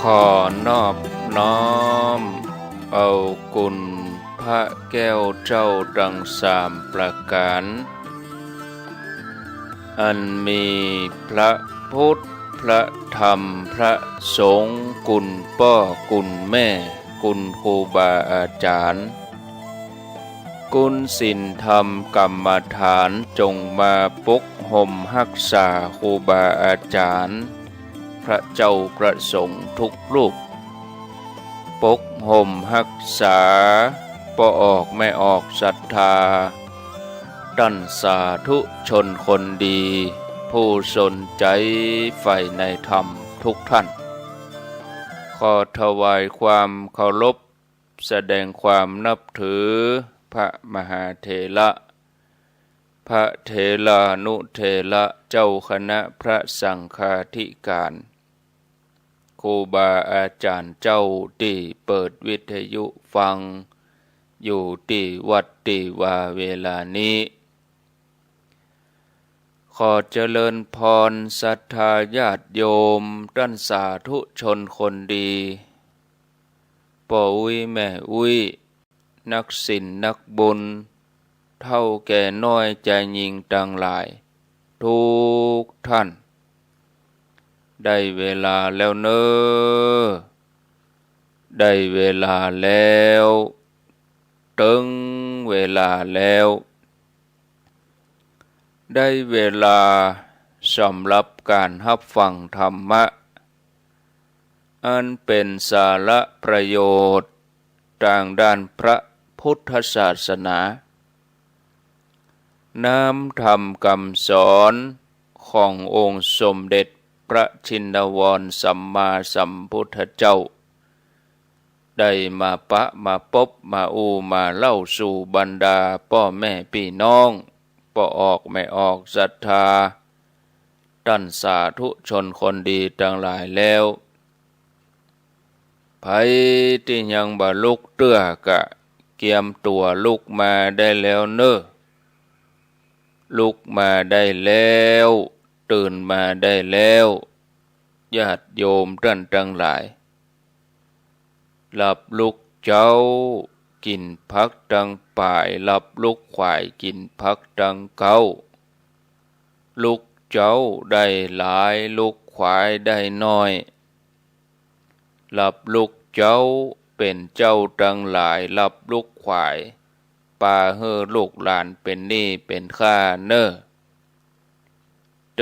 นอบน้อมเอากุณพระแก้วเจ้าดังสามประการอันมีพระพุทธพระธรรมพระสงฆ์กุณพ่อกุณแม่กุณครูบาอาจารย์กุณศีลธรรมกรรมฐานจงมาปกห่มรักษาครูบาอาจารย์พระเจ้าประสงค์ทุกรูปปกห่มรักษาปออกไม่ออกศรัทธาดั้นสาธุชนคนดีผู้สนใจใฝ่ในธรรมทุกท่านขอถวายความเคารพแสดงความนับถือพระมหาเถระพระเถรานุเถระเจ้าคณะพระสังฆาธิการครูบาอาจารย์เจ้าที่เปิดวิทยุฟังอยู่ที่วัดที่ว่าเวลานี้ขอเจริญพรศรัทธาญาติโยมท่านสาธุชนคนดีพ่ออุ้ยแม่อุ้ยนักศีลนักบุญเฒ่าแก่น้อยใจยิ่งต่างหลายทุกท่านได้เวลาแล้วเนอได้เวลาแล้วถึงเวลาแล้วได้เวลาสำหรับการรับฟังธรรมะอันเป็นสาระประโยชน์ทางด้านพระพุทธศาสนาน้อมธรรมคำสอนขององค์สมเด็จพระชินวรสัมมาสัมพุทธเจ้าได้มาปะมาพบมามาเล่าสู่บรรดาพ่อแม่พี่น้องพ่อออกไม่ออกศรัทธาท่านสาธุชนคนดีทั้งหลายแล้วไผที่ยังบ่ลุกเตื้อกะเกียมตัวลุกมาได้แล้วเนอลุกมาได้แล้วตื่นมาได้แล้วญาติโยมท่านทั้งหลายหลับลุกเจ้ากินพักดังป่ายหลับลุกขวายกินพักดังเก้าลุกเจ้าได้หลายลุกขวายได้น้อยหลับลุกเจ้าเป็นเจ้าดังหลายหลับลุกขวายป่าเฮอลูกหลานเป็นหนี้เป็นข้าเนอ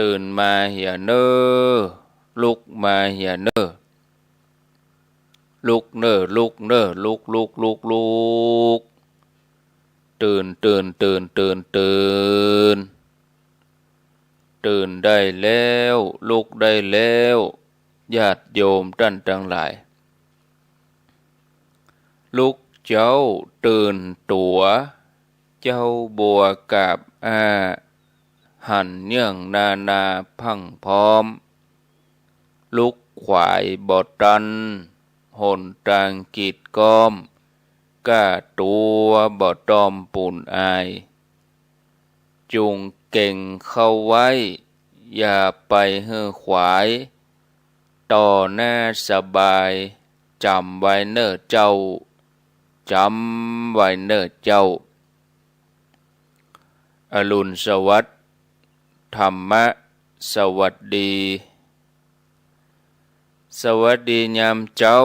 ตื่นมาเหียเนอลุกมาเหียเนอลุกเนอลุกเนอลุกลุกลุกลุกตื่นตื่นตื่นตื่นตื่นตื่นได้แล้วลุกได้แล้วญาติโยมท่านทั้งหลายลุกเจ้าตื่นตัวเจ้าบัวกับหันเนื่องนาพังพร้อมลุกขวายบอตันหนตางกีดก้อมก้าตัวบ่ตอมปุ่นอายจุงเก่งเข้าไว้อย่าไปเฮือขวายต่อหน้าสบายจำไว้เนอเจ้าจำไว้เนอเจ้าอรุณสวัสดิ์ธรรมะสวัสดีสวัสดียามเจ้า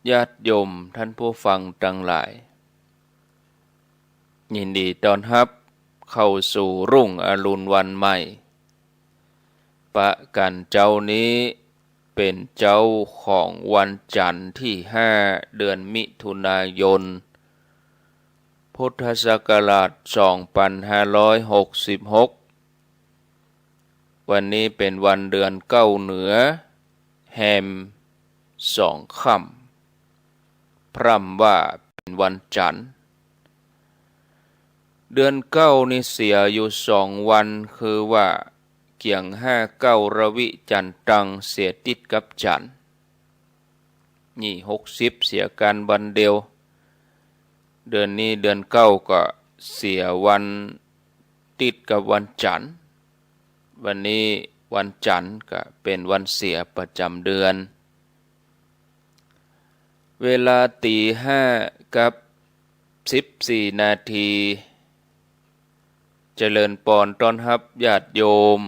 ญาติโยมท่านผู้ฟังทั้งหลายยินดีต้อนรับเข้าสู่รุ่งอรุณวันใหม่ปะกันเจ้านี้เป็นเจ้าของวันจันทร์ที่5เดือนมิถุนายนพุทธศักราช2566วันนี้เป็นวันเดือนเก้าเหนือแฮม2 ค่ำพร่ำว่าเป็นวันจันทร์เดือนเก้านี่เสียอยู่2 วันคือว่าเกี่ยง59ระวิจันตังเสียติดกับจันทร์นี่60เสียกันวันเดียวเดือนนี้เดือนเก้าก็เสียวันติดกับวันจันทร์วันนี้วันจันทร์ก็เป็นวันเสียประจำเดือน เวลาตี 5กับ14 นาทีเจริญปอนต้อนรับญาติโยม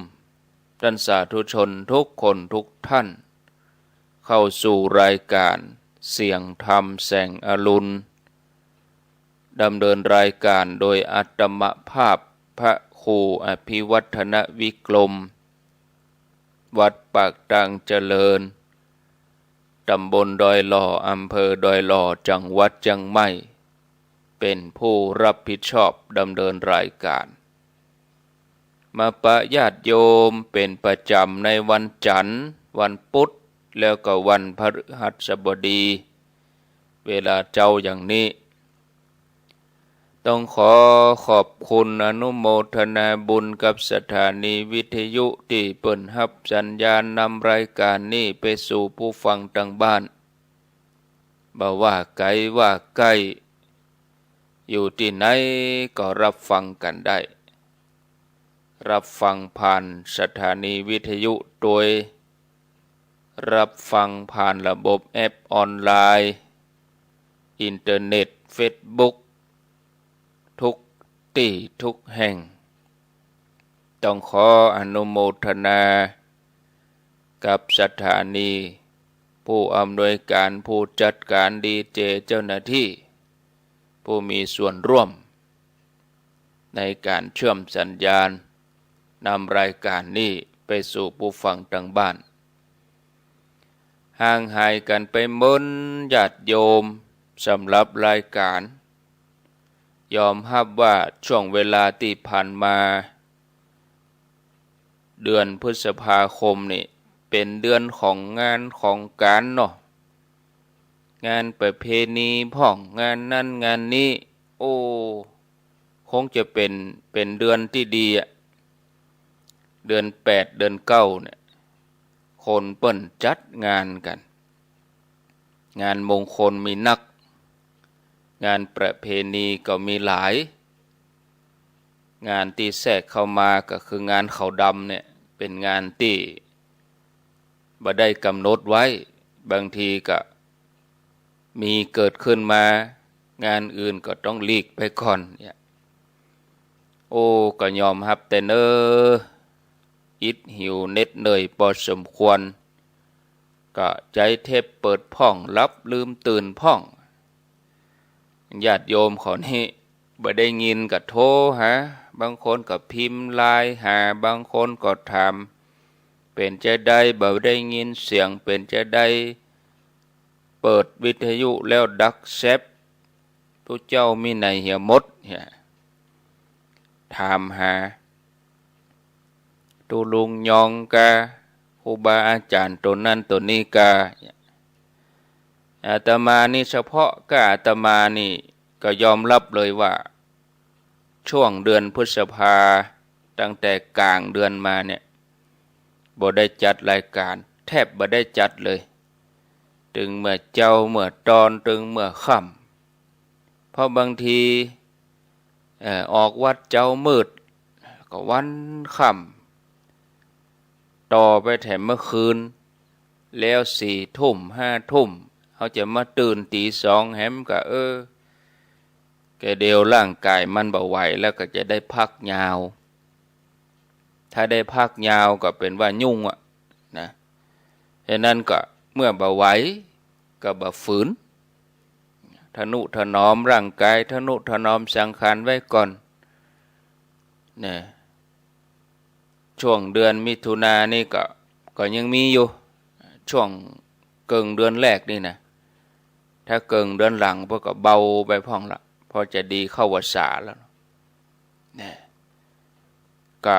ท่านสาธุชนทุกคนทุกท่านเข้าสู่รายการเสียงธรรมแสงอรุณดำเนินรายการโดยอาตมภาพพระครูอภิวัฒนวิกรมวัดปากตังเจริญตำบลดอยหล่ออำเภอดอยหล่อจังหวัดเชียงใหม่เป็นผู้รับผิดชอบดำเนินรายการมาปะญาติโยมเป็นประจำในวันจันทร์วันพุธแล้วก็วันพฤหัสบดีเวลาเจ้าอย่างนี้ต้องขอบคุณอนุโมทนาบุญกับสถานีวิทยุที่เปิ่นรับสัญญาณนำรายการนี้ไปสู่ผู้ฟังทางบ้านบ่ว่าไกลว่าใกล้อยู่ที่ไหนก็รับฟังกันได้รับฟังผ่านสถานีวิทยุโดยรับฟังผ่านระบบแอปออนไลน์อินเทอร์เน็ตเฟซบุ๊กทุกที่ทุกแห่งต้องขออนุโมทนากับสถานีผู้อำนวยการผู้จัดการดีเจเจ้าหน้าที่ผู้มีส่วนร่วมในการเชื่อมสัญญาณนำรายการนี้ไปสู่ผู้ฟังทางบ้านห่างหายกันไปม้นญาติโยมสำหรับรายการยอมรับว่าช่วงเวลาที่ผ่านมาเดือนพฤษภาคมนี่เป็นเดือนของงานของการเนาะงานประเพณีพ่องงานนั่นงานนี้โอ้คงจะเป็นเดือนที่ดีอะเดือน8เดือน9เนี่ยคนเปิ้นจัดงานกันงานมงคลมีนักงานประเพณีก็มีหลายงานที่แทรกเข้ามาก็คืองานเขาดำเนี่ยเป็นงานที่บ่ได้กำหนดไว้บางทีก็มีเกิดขึ้นมางานอื่นก็ต้องหลีกไปก่อนเนี่ยโอ้ก็ยอมรับแต่เนออิดหิวเน็ดเหนื่อยพอสมควรก็ใจเทพเปิดพ่องรับลืมตื่นพ่องญาติโยมขอนี้บ่ได้ยินก็โทรหาบางคนก็พิมพ์ไลน์หาบางคนก็ถามเป็นจะได้บ่ได้ยินเสียงเป็นจะได้เปิดวิทยุแล้วดักแซบผู้เจ้ามีไหนเหี่ยมดเนี่ยถามหาตูลุงยองกาครูบาอาจารย์ตัวนั้นตัวนี้กาอาตมานี่เฉพาะก็อาตมานี่ก็ยอมรับเลยว่าช่วงเดือนพฤษภาตั้งแต่กลางเดือนมาเนี่ยบ่ได้จัดรายการแทบบ่ได้จัดเลยถึงเมื่อเจ้าเมื่อตอนถึงเมื่อค่ำเพราะบางทีออกวัดเจ้ามืดก็วันค่ำต่อไปแถมเมื่อคืนแล้ว4 ทุ่ม5 ทุ่มเขาจะมาตื่นตี 2แฮมก็แกเดียวร่างกายมันบ่ไหวแล้วก็จะได้พักยาวถ้าได้พักยาวก็เป็นว่ายุ่งอ่ะนะฉะนั้นก็เมื่อบ่ไหวก็บ่ฝืนทนุถนอมร่างกายทนุถนอมสังขารไว้ก่อนเนี่ยช่วงเดือนมิถุนายนนี่ก็ยังมีอยู่ช่วงเกิงเดือนแรกนี่นะถ้าเกิงเดือนหลังพวกก็เบาไปพ่องละพอจะดีเข้าวัฏษาแล้วเนี่ยก็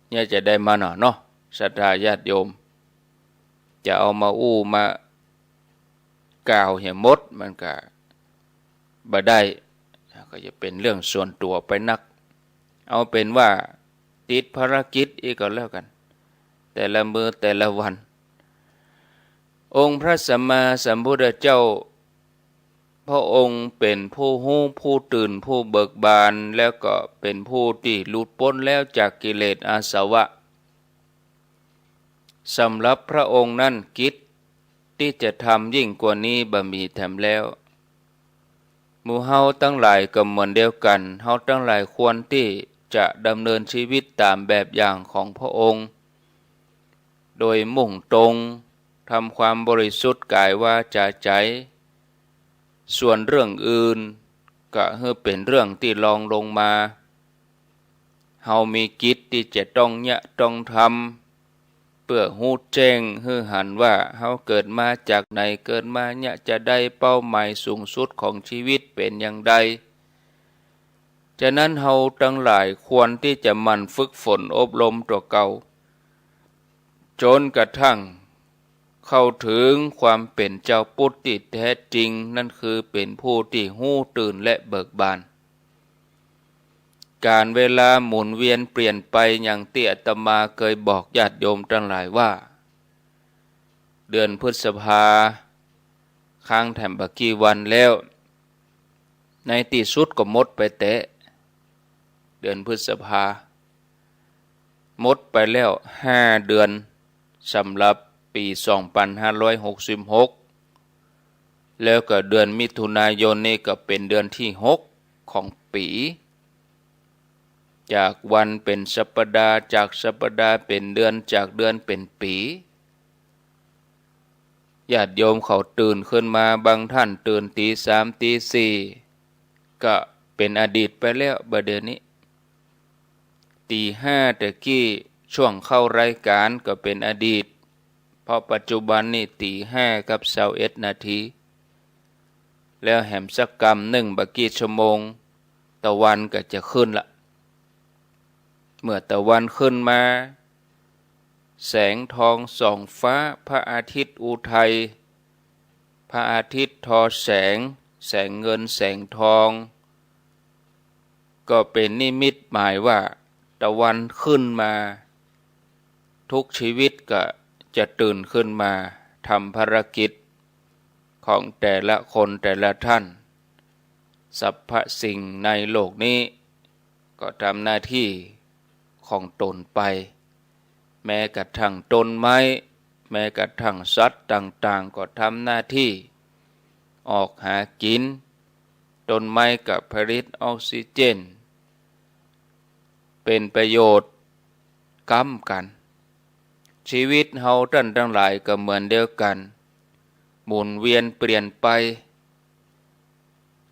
เนี่ยจะได้มาหน่อยเนาะศรัทธาญาติโยมจะเอามามากล่าวเหี่ยมดมันก็บ่ได้ก็จะเป็นเรื่องส่วนตัวไปนักเอาเป็นว่าติดภารกิจอีกก็แล้วกันแต่ละมือแต่ละวันองค์พระสัมมาสัมพุทธเจ้าพระองค์เป็นผู้รู้ผู้ตื่นผู้เบิกบานแล้วก็เป็นผู้ที่หลุดพ้นแล้วจากกิเลสอาสวะสำหรับพระองค์นั้นกิจ ที่จะทำยิ่งกว่านี้บ่มีแถมแล้วหมู่เฮาตั้งหลายก็เหมือนเดียวกันเฮาตั้งหลายควรที่จะดำเนินชีวิตตามแบบอย่างของพระองค์โดยมุ่งตรงทำความบริสุทธิ์กายวาจาใจส่วนเรื่องอื่นก็ให้เป็นเรื่องที่รองลงมาเฮามีกิจที่จะต้องทำเพื่อฮู้แจ้งให้หันว่าเฮาเกิดมาจากไหนเกิดมาเนี่ยจะได้เป้าหมายสูงสุดของชีวิตเป็นอย่างใดฉะนั้นเฮาทั้งหลายควรที่จะหมั่นฝึกฝนอบรมตัวเก่าจนกระทั่งเข้าถึงความเป็นเจ้าพุทธที่แท้จริงนั่นคือเป็นผู้ที่หู้ตื่นและเบิกบานการเวลาหมุนเวียนเปลี่ยนไปอย่างที่อาตมาเคยบอกญาติโยมทั้งหลายว่าเดือนพฤษภาค้างแถมบักกี่วันแล้วในที่สุดก็หมดไปแต่เดือนพฤษภาหมดไปแล้ว5 เดือนสำหรับปี2566แล้วก็เดือนมิถุนายนนี่ก็เป็นเดือนที่6ของปีจากวันเป็นสัปดาห์จากสัปดาห์เป็นเดือนจากเดือนเป็นปีญาติโยมเขาตื่นขึ้นมาบางท่านตื่นตี3ตี4ก็เป็นอดีตไปแล้วบัดเดี๋ยวนี้ตี5ตะกี้ช่วงเข้ารายการก็เป็นอดีตเพราะปัจจุบันนี่ตี5กับ21 นาทีแล้วแหมสักกรรม1 บักกี่ชั่วโมงตะวันก็จะขึ้นละเมื่อตะวันขึ้นมาแสงทองส่องฟ้าพระอาทิตย์อุทัยพระอาทิตย์ทอแสงเงินแสงทองก็เป็นนิมิตหมายว่าตะวันขึ้นมาทุกชีวิตก็จะตื่นขึ้นมาทำภารกิจของแต่ละคนแต่ละท่านสรรพสิ่งในโลกนี้ก็ทำหน้าที่ของตนไปแม้กระทั่งต้นไม้แม้กระทั่งสัตว์ต่างๆก็ทำหน้าที่ออกหากินต้นไม้ก็ผลิตออกซิเจนเป็นประโยชน์ก้ำกันชีวิตเฮาท่านทั้งหลายก็เหมือนเดียวกันหมุนเวียนเปลี่ยนไป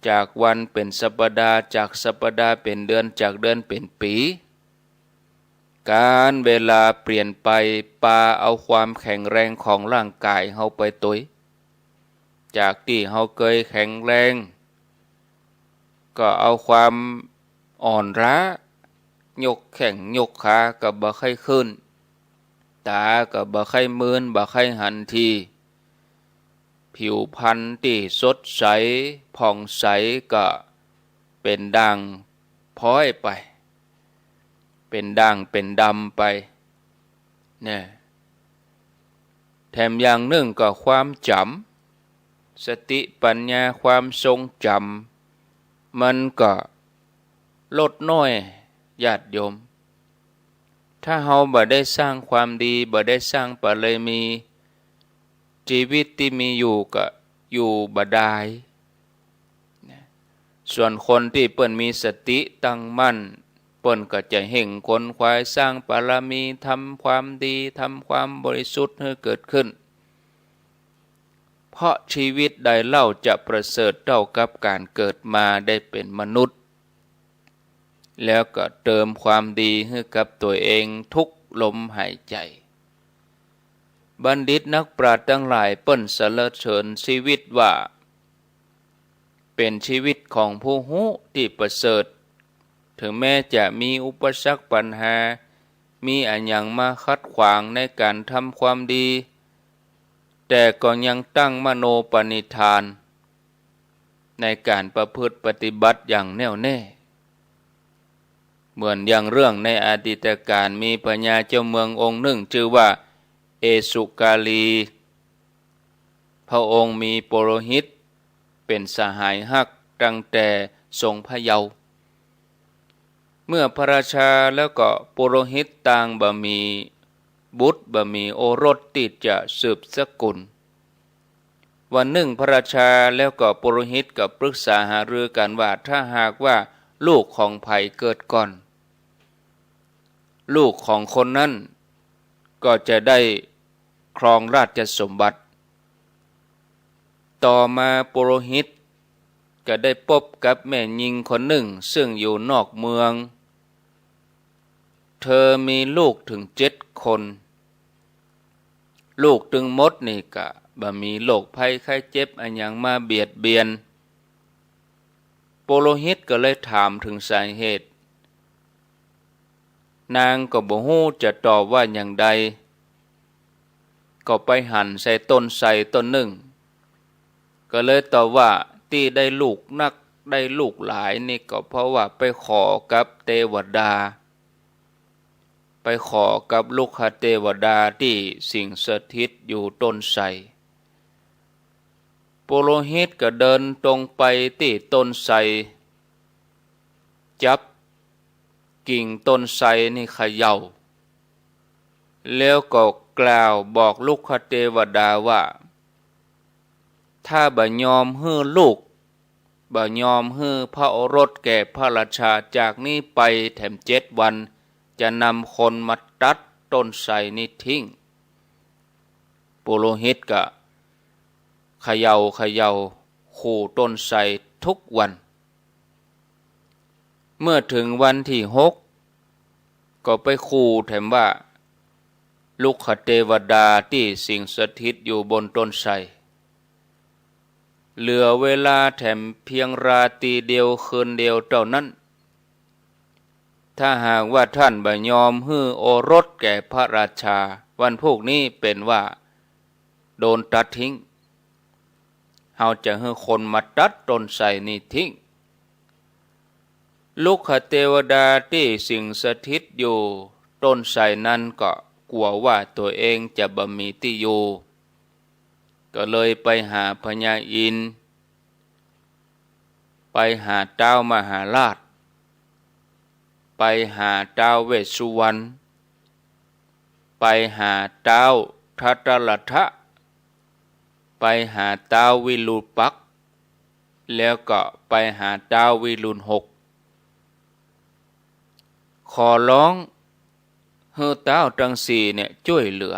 จากวันเป็นสัปดาห์จากสัปดาห์เป็นเดือนจากเดือนเป็นปีการเวลาเปลี่ยนไปปาเอาความแข็งแรงของร่างกายเฮาไปตุยจากที่เฮาเคยแข็งแรงก็เอาความอ่อนล้ายกแข้งยกขาก็บ่ค่อยขึ้นตาก็บ่ค่อยมึนบ่ค่อยหันทีผิวพรรณที่สดใสผ่องใสก็เป็นด่างพ้อยไปเป็นด่างเป็นดำไปเนี่ยแถมอย่างหนึ่งก็ความจำสติปัญญาความทรงจำมันก็ลดน้อยญาติโยมถ้าเฮาบ่ได้สร้างความดีบ่ได้สร้างบารมีชีวิตที่มีอยู่ก็อยู่บ่ได้ส่วนคนที่เปิ้นมีสติตั้งมั่นเปิ้นก็จะเห่งขนขวายสร้างบารมีทำความดีทำความบริสุทธิ์ให้เกิดขึ้นเพราะชีวิตใดเล่าจะประเสริฐเท่ากับการเกิดมาได้เป็นมนุษย์แล้วก็เติมความดีให้กับตัวเองทุกลมหายใจบัณฑิตนักปราชญ์ทั้งหลายเปิ้นสรรเสริญชีวิตว่าเป็นชีวิตของผู้ฮู้ที่ประเสริฐถึงแม้จะมีอุปสรรคปัญหามีอันยังมาขัดขวางในการทำความดีแต่ก็ยังตั้งมโนปณิธานในการประพฤติปฏิบัติอย่างแน่วแน่เหมือนอย่างเรื่องในอดีตการมีพญาเจ้าเมืององค์หนึ่งชื่อว่าเอสุกาลีพระองค์มีปุโรหิตเป็นสหายฮักตั้งแต่ทรงพระเยาว์เมื่อพระราชาแล้วก็ปุโรหิตต่างบ่มีบุตรบ่มีโอรสที่จะสืบสกุล วันหนึ่งพระราชาแล้วก็ปุโรหิตก็ปรึกษาหารือกันว่าถ้าหากว่าลูกของไผ่เกิดก่อนลูกของคนนั้นก็จะได้ครองราชสมบัติต่อมาปุโรหิตก็ได้พบกับแม่หญิงคนหนึ่งซึ่งอยู่นอกเมืองเธอมีลูกถึง7 คนลูกถึงหมดนี่ก็บ่มีโรคภัยไข้เจ็บอันหยังมาเบียดเบียนปุโรหิตก็เลยถามถึงสาเหตุนางก็บ่ฮู้จะตอบว่าอย่างใดก็ไปหั่นใส่ต้นไทรต้นหนึ่งก็เลยตอบว่าที่ได้ลูกนักได้ลูกหลายนี่ก็เพราะว่าไปขอกับเทวดาไปขอกับลูกคเทวดาที่สิงสถิตอยู่ต้นไทรปุโรหิตก็เดินตรงไปที่ต้นไทรจับกิ่งต้นไทรนี่เขย่าแล้วก็กล่าวบอกลูกคเทวดาว่าถ้าบ่ยอมให้ลูกบ่ยอมให้พระโอรสแก่พระราชาจากนี้ไปแถม7 วันจะนำคนมาตัดต้นไทรนี้ทิ้งปุโรหิตก็เขย่าขู่ต้นไทรทุกวันเมื่อถึงวันที่6ก็ไปขู่แถมว่าลูกคเทวดาที่สิงสถิตอยู่บนต้นไทรเหลือเวลาแถมเพียงราตรีเดียวคืนเดียวเท่านั้นถ้าหากว่าท่านบ่ยอมให้โอรสแก่พระราชาวันพวกนี้เป็นว่าโดนตัดทิ้งเฮาจะให้คนมาตัดต้นไทรนี้ทิ้งลูกคเทวดาที่สิงสถิตอยู่ต้นไทรนั้นก็กลัวว่าตัวเองจะบ่มีที่อยู่ก็เลยไปหาพญาอินทร์ไปหาเจ้ามหาราชไปหาเจ้าเวสสุวรรณไปหาเจ้าทัตตรัฐะไปหาเจ้าวิรูปักษ์แล้วก็ไปหาเจ้าวิรุณหกขอร้องให้เจ้าทั้ง4เนี่ยช่วยเหลือ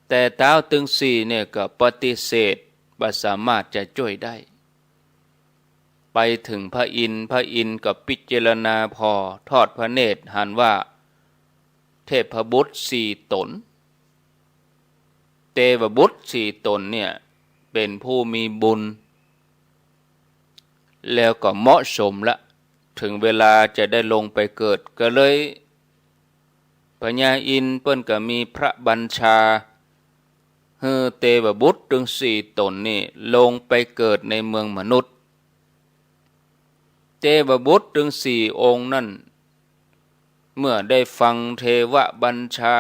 แต่เจ้าทั้ง4เนี่ยก็ปฏิเสธบ่สามารถจะช่วยได้ไปถึงพระอินทร์ก็พิจารณาพอทอดพระเนตรหันว่าเทพบุตร4 ตนเทวบุตร4 ตนเนี่ยเป็นผู้มีบุญแล้วก็เหมาะสมละถึงเวลาจะได้ลงไปเกิดก็เลยพญาอินทร์เปิ้นก็มีพระบัญชาให้เทวบุตรถึง4 ตนนี่ลงไปเกิดในเมืองมนุษย์เทวบุตรถึง4 องค์นั่นเมื่อได้ฟังเทวบัญชา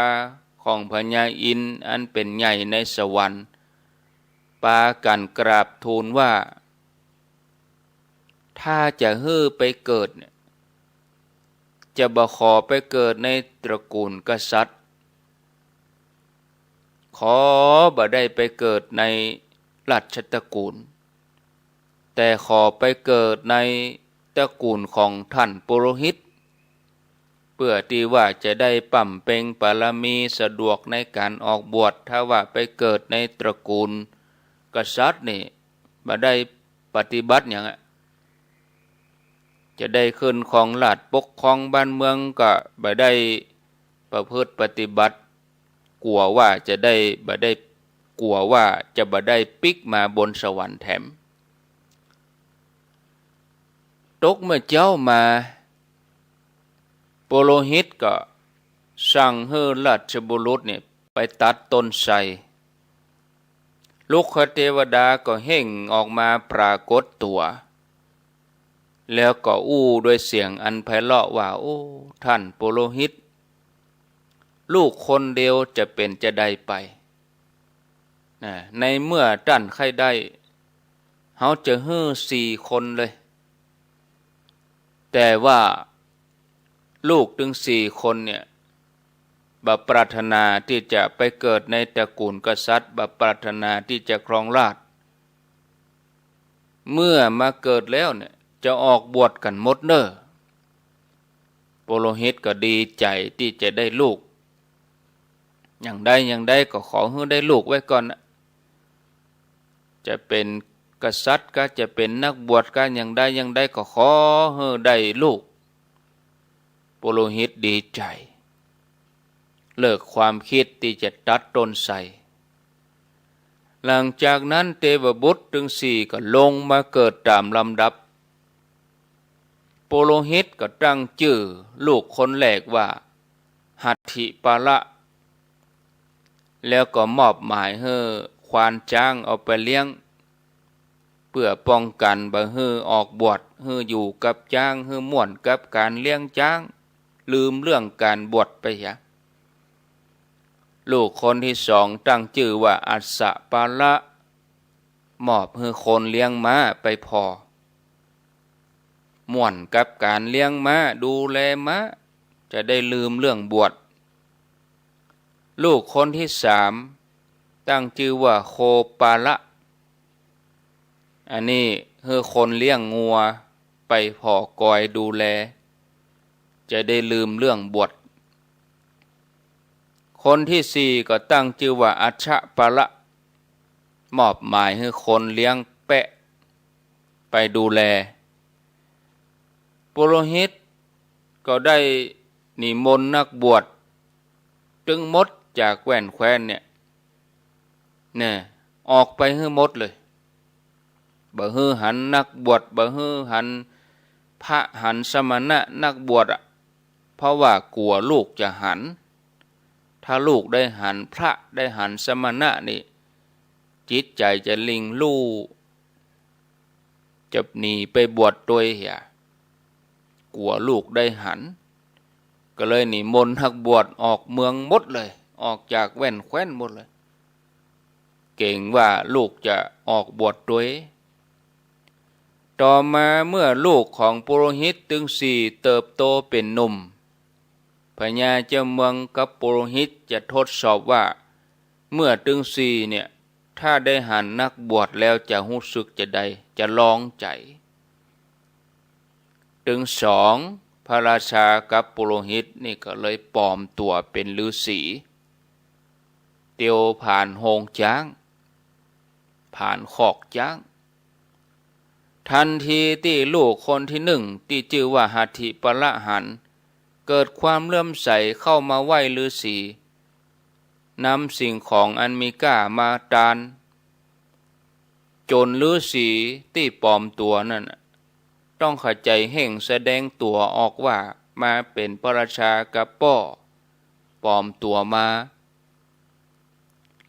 ของพญาอินทร์อันเป็นใหญ่ในสวรรค์ปากันกราบทูลว่าถ้าจะฮื้อไปเกิดเนี่ยจะบ่ขอไปเกิดในตระกูลกษัตริย์ขอบ่ได้ไปเกิดในราชตระกูลแต่ขอไปเกิดในตระกูลของท่านปุโรหิตเพื่อที่ว่าจะได้ปั่มเพ็งบารมีสะดวกในการออกบวชถ้าว่าไปเกิดในตระกูลกษัตริย์นี่บ่ได้ปฏิบัติอย่างจะได้ขึ้นของราชปกครองบ้านเมืองก็บ่ได้ประพฤติปฏิบัติกลัวว่าจะได้บ่ได้กลัวว่าจะบ่ได้ปิกมาบนสวรรค์แถมตกเมื่อเจ้ามาปุโรหิตก็สั่งให้ราชบุรุษเนี่ยไปตัดต้นไทรลูกเทวดาก็เห่งออกมาปรากฏตัวแล้วก็อู้ด้วยเสียงอันไพเราะว่าโอ้ท่านปุโรหิตลูกคนเดียวจะเป็นจะได้ไปในเมื่อท่านใครได้เฮาจะฮื้อ4 คนเลยแต่ว่าลูกถึง4 คนเนี่ย บ่ปรารถนาที่จะไปเกิดในตระกูลกษัตริย์บ่ปรารถนาที่จะครองราชย์เมื่อมาเกิดแล้วเนี่ยจะออกบวชกันหมดเน้อปุโรหิตก็ดีใจที่จะได้ลูกอย่างใดก็ขอให้ได้ลูกไว้ก่อนนะจะเป็นกษัตริย์ก็จะเป็นนักบวชก็อย่างใดก็ขอให้ได้ลูกปุโรหิตดีใจเลิกความคิดที่จะตัดต้นไทรหลังจากนั้นเทวบุตรทั้งสี่ก็ลงมาเกิดตามลำดับปุโรหิตก็ตั้งชื่อลูกคนแรกว่าหัตถิปาละแล้วก็มอบหมายให้ควานช้างเอาไปเลี้ยงเพื่อป้องกันบ่ให้ออกบวชให้อยู่กับช้างให้ม่วนกับการเลี้ยงช้างลืมเรื่องการบวชไปอย่าลูกคนที่สองตั้งชื่อว่าอัสสะปาละมอบให้คนเลี้ยงม้าไปพอม่วนกับการเลี้ยงม้าดูแลม้าจะได้ลืมเรื่องบวชลูกคนที่สามตั้งชื่อว่าโคปาละอันนี้ให้คนเลี้ยงงัวไปพอกอยดูแลจะได้ลืมเรื่องบวชคนที่สี่ก็ตั้งชื่อว่าอัชชะปาละมอบหมายให้คนเลี้ยงแปะไปดูแลปุโรหิตก็ได้นิมนต์นักบวชจึงหมดจากแว่นแคว้นเนี่ยออกไปให้หมดเลยบ่ฮือหันนักบวชบ่ฮือหันพระหันสมณะนักบวชเพราะว่ากลัวลูกจะหันถ้าลูกได้หันพระได้หันสมณะนี่จิตใจจะลิงลู่จะหนีไปบวชตัวเหี้ยกลัวลูกได้หันก็เลยนิมนต์นักบวชออกเมืองหมดเลยออกจากแว่นแคว้นหมดเลยเก่งว่าลูกจะออกบวชด้วยต่อมาเมื่อลูกของปุโรหิตถึงสี่เติบโตเป็นหนุ่มพญาเจ้าเมืองกับปุโรหิตจะทดสอบว่าเมื่อถึงสี่เนี่ยถ้าได้หันนักบวชแล้วจะรู้สึกจะใดจะลองใจถึงสองพระราชากับปุโรหิตนี่ก็เลยปลอมตัวเป็นฤาษีเตียวผ่านโฮงช้างผ่านคอกช้างทันทีที่ลูกคนที่หนึ่งที่ชื่อว่าหัตถิปละหันเกิดความเลื่อมใสเข้ามาไหว้ฤาษีนำสิ่งของอันมีค่ามาทานจนฤาษีที่ปลอมตัวนั่นต้องเข้าใจเห่งแสดงตัวออกว่ามาเป็นพระราชากับป้อปลอมตัวมา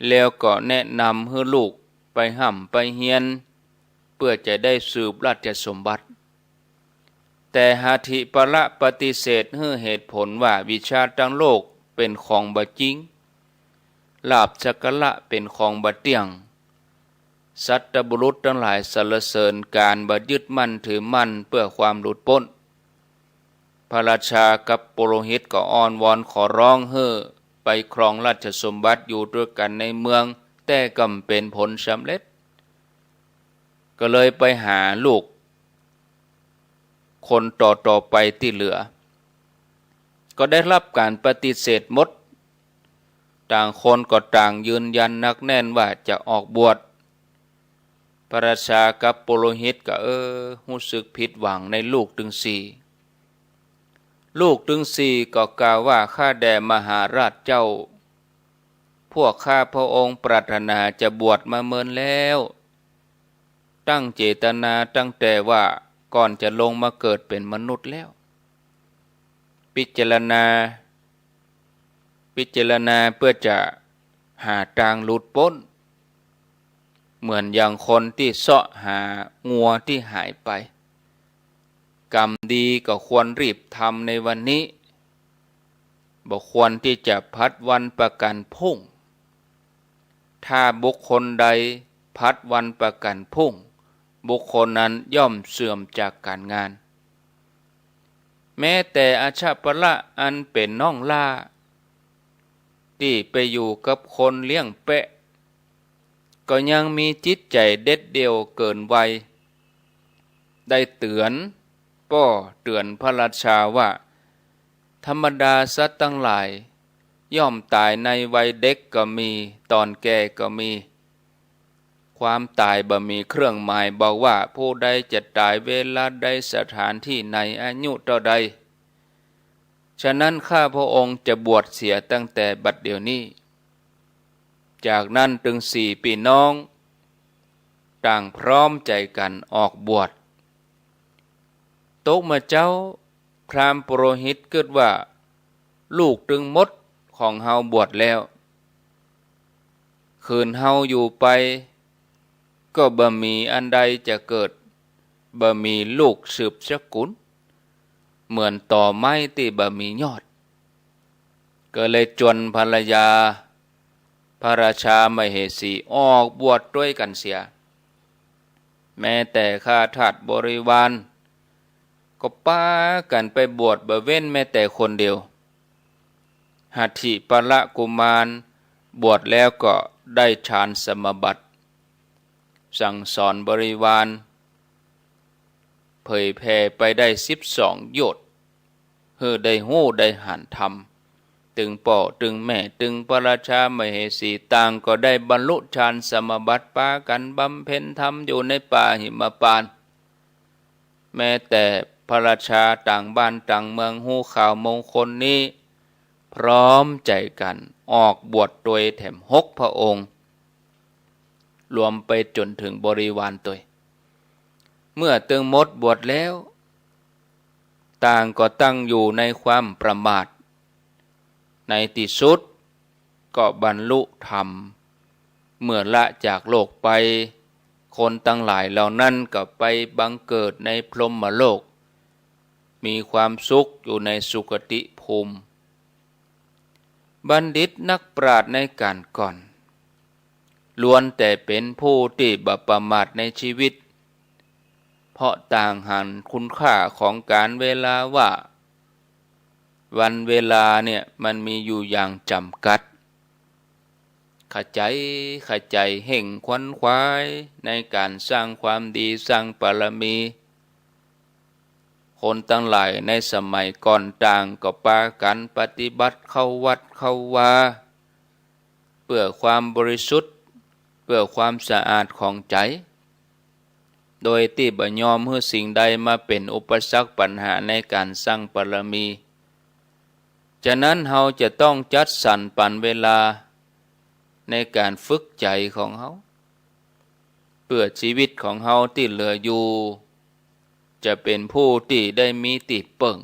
แล้วก็แนะนำให้ลูกไปห่ำไปเฮียนเพื่อจะได้สืบราชสมบัติแต่หัตถิปละปฏิเสธให้เหตุผลว่าวิชาทั้งโลกเป็นของบ่จริงลาภสักการะเป็นของบ่เที่ยงสัตตบุรุษทั้งหลายสรรเสริญการบ่ยึดมั่นถือมั่นเพื่อความหลุดพ้นพระราชากับปุโรหิตก็อ้อนวอนขอร้องให้ไปครองราชสมบัติอยู่ด้วยกันในเมืองแต่กำเป็นผลสำเร็จก็เลยไปหาลูกคนต่อไปที่เหลือก็ได้รับการปฏิเสธหมดต่างคนก็ต่างยืนยันนักแน่นว่าจะออกบวชพระราชากับปุโรหิตก็รู้สึกผิดหวังในลูกถึงสี่ลูกถึงสี่ก็กล่าวว่าข้าแด่มหาราชเจ้าพวกข้าพระองค์ปรารถนาจะบวชมาเมินแล้วตั้งเจตนาตั้งแต่ว่าก่อนจะลงมาเกิดเป็นมนุษย์แล้วพิจารณาเพื่อจะหาทางหลุดพ้นเหมือนอย่างคนที่เสาะหางัวที่หายไปกรรมดีก็ควรรีบทำในวันนี้บ่ควรที่จะพัดวันประกันพรุ่งถ้าบุคคลใดพัดวันประกันพรุ่งบุคคลนั้นย่อมเสื่อมจากการงานแม้แต่อาชาปละอันเป็นน้องล่า ที่ไปอยู่กับคนเลี้ยงแปะก็ยังมีจิตใจเด็ดเดี่ยวเกินวัยได้เตือนเตือนพระราชาว่าธรรมดาสัตว์ทั้งหลายย่อมตายในวัยเด็กก็มีตอนแก่ก็มีความตายบ่มีเครื่องหมายบอกว่าผู้ใดจะตายเวลาใดสถานที่ไหนอายุเท่าใดฉะนั้นข้าพระองค์จะบวชเสียตั้งแต่บัดเดี๋ยวนี้จากนั้นถึง4พี่น้องต่างพร้อมใจกันออกบวชตกมาเจ้าพราหมณ์ปุโรหิตเกิดว่าลูกถึงมดของเฮาบวชแล้วคืนเฮาอยู่ไปก็บ่มีอันใดจะเกิดบ่มีลูกสืบสกุลเหมือนต่อไม้ที่บ่มียอดก็เลยจวนภรรยาพระราชามเหสีออกบวชด้วยกันเสียแม้แต่ข้าทาสบริวารก็ป้ากันไปบวชบ่เว้นแม้แต่คนเดียวหัตถิปละกุมารบวชแล้วก็ได้ฌานสมาบัติสั่งสอนบริวารเผยแผ่ไปได้12โยชน์ได้หู้ได้หันธรรมตึงพ่อตึงแม่ตึงพระราชามเหสีต่างก็ได้บรรลุฌานสมาบัติปากันบำเพ็ญธรรมอยู่ในป่าหิมพานต์แม้แต่พระราชาต่างบ้านต่างเมืองหู้ข่าวมงคลนี้พร้อมใจกันออกบวชโดยแถม6พระองค์รวมไปจนถึงบริวารตัวเมื่อตึงมดบวชแล้วต่างก็ตั้งอยู่ในความประมาทในที่สุดก็บรรลุธรรมเมื่อละจากโลกไปคนตั้งหลายเหล่านั้นก็ไปบังเกิดในพรหมโลกมีความสุขอยู่ในสุคติภูมิบัณฑิตนักปราชญ์ในการก่อนล้วนแต่เป็นผู้ที่บ่ประมาทในชีวิตเพราะต่างหันคุณค่าของการเวลาว่าวันเวลาเนี่ยมันมีอยู่อย่างจำกัดขจายเห่งควนขวายในการสร้างความดีสร้างบารมีคนทั้งหลายในสมัยก่อนต่างก็พากันปฏิบัติเข้าวัดเข้าวาเพื่อความบริสุทธิ์เพื่อความสะอาดของใจโดยที่บ่ยอมให้สิ่งใดมาเป็นอุปสรรคปัญหาในการสร้างบารมีฉะนั้นเราจะต้องจัดสรรปันเวลาในการฝึกใจของเราเพื่อชีวิตของเราที่เหลืออยู่จะเป็นผู้ที่ได้มีติเปิ่ง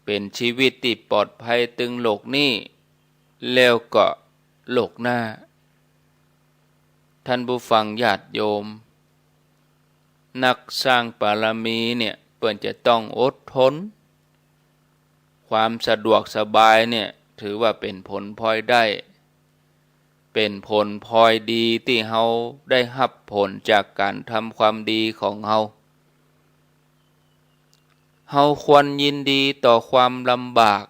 เป็นชีวิตที่ปลอดภัยตึงโลกนี้แล้วก็โลกหน้าท่านผู้ฟังญาติโยมนักสร้างบารมีเนี่ยเปิ้นจะต้องอดทนความสะดวกสบายเนี่ยถือว่าเป็นผลพลอยได้เป็นผลพลอยดีที่เฮาได้รับผลจากการทำความดีของเฮาควรยินดีต่อความลำบาก